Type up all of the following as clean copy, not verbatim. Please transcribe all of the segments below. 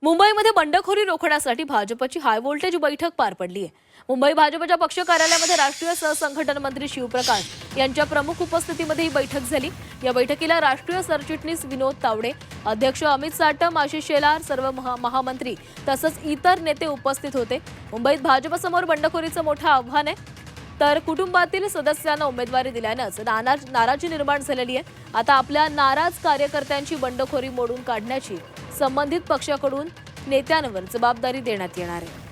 मुंबईमध्ये बंडखोरी रोखण्यासाठी भाजपची हाय व्होल्टेज बैठक पार पडली आहे। मुंबई भाजपच्या पक्ष कार्यालयामध्ये राष्ट्रीय सहसंघटन मंत्री शिवप्रकाश यांच्या प्रमुख उपस्थितीमध्ये ही बैठक झाली। या बैठकीला राष्ट्रीय सरचिटणीस विनोद तावडे, अध्यक्ष अमित साटम, आशिष शेलार, सर्व महामंत्री तसंच इतर नेते उपस्थित होते। मुंबईत भाजपसमोर बंडखोरीचं मोठं आव्हान आहे, तर कुटुंबातील सदस्यांना उमेदवारी दिल्यानंच नाराजी निर्माण झालेली आहे। आता आपल्या नाराज कार्यकर्त्यांची बंडखोरी मोडून काढण्याची संबंधित पक्षाकडून नेत्यांवर जबाबदारी देण्यात येणार आहे।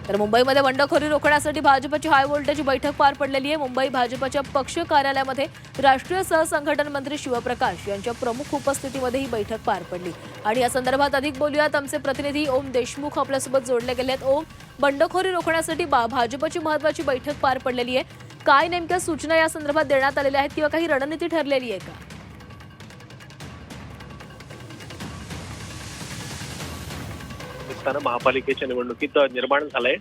तर मुंबईमध्ये बंडखोरी रोखण्यासाठी भाजपची हाय व्होल्टेज बैठक पार पडलेली आहे। मुंबई भाजपच्या पक्ष कार्यालयामध्ये राष्ट्रीय सहसंघटन मंत्री शिवप्रकाश यांच्या प्रमुख उपस्थितीमध्ये ही बैठक पार पडली आणि या संदर्भात अधिक बोलूयात। आमचे प्रतिनिधी ओम देशमुख आपल्यासोबत जोडले गेले आहेत। ओम, बंडखोरी रोखण्यासाठी भाजपची महत्त्वाची बैठक पार पडलेली आहे, काय नेमक्या सूचना या संदर्भात देण्यात आलेल्या आहेत किंवा काही रणनीती ठरलेली आहे का? महापालिकेच्या निवडणुकीत निर्माण झालंय।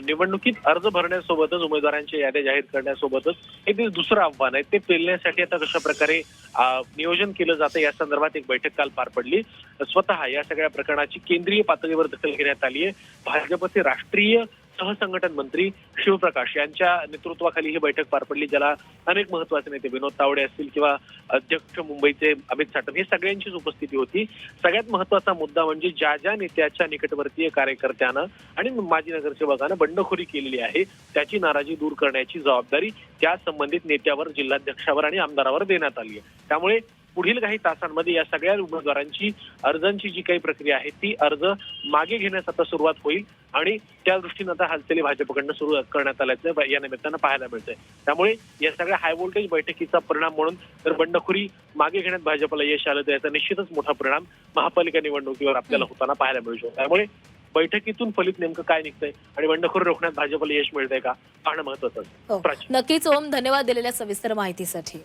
निवडणुकीत अर्ज भरण्यासोबतच उमेदवारांच्या याद्या जाहीर करण्यासोबतच हे दुसरं आव्हान आहे, ते पेलण्यासाठी आता कशा प्रकारे नियोजन केलं जातं या संदर्भात एक बैठक काल पार पडली। स्वतः या सगळ्या प्रकरणाची केंद्रीय पातळीवर दखल घेण्यात आली आहे। भाजपचे राष्ट्रीय सहसंघटन मंत्री शिवप्रकाश यांच्या नेतृत्वाखाली ही बैठक पार पडली, ज्याला अनेक महत्त्वाचे नेते विनोद तावडे असतील किंवा अध्यक्ष मुंबईचे अमित साटम हे सगळ्यांचीच उपस्थिती होती। सगळ्यात महत्त्वाचा मुद्दा म्हणजे ज्या नेत्याच्या निकटवर्तीय कार्यकर्त्यानं आणि माजी नगरसेवकानं बंडखोरी केलेली आहे त्याची नाराजी दूर करण्याची जबाबदारी त्या संबंधित नेत्यावर, जिल्हाध्यक्षावर आणि आमदारावर देण्यात आली आहे। त्यामुळे पुढील काही तासांमध्ये या सगळ्या उमेदवारांची अर्जांची जी काही प्रक्रिया आहे ती अर्ज मागे घेण्यास आता सुरुवात होईल आणि त्या दृष्टीने आता हालचाली भाजपकडनं सुरू करण्यात आल्याचं या निमित्तानं पाहायला मिळतंय। त्यामुळे या सगळ्या हाय व्होल्टेज बैठकीचा परिणाम म्हणून तर बंडखोरी मागे घेण्यात भाजपला यश आलं तर याचा निश्चितच मोठा परिणाम महापालिका निवडणुकीवर आपल्याला होताना पाहायला मिळू शकतो। त्यामुळे बैठकीतून फलित नेमकं काय निघतंय आणि बंडखोरी रोखण्यात भाजपला यश मिळतंय का पाहणं महत्त्वाचं आहे। नक्कीच ओम, धन्यवाद दिलेल्या सविस्तर माहितीसाठी।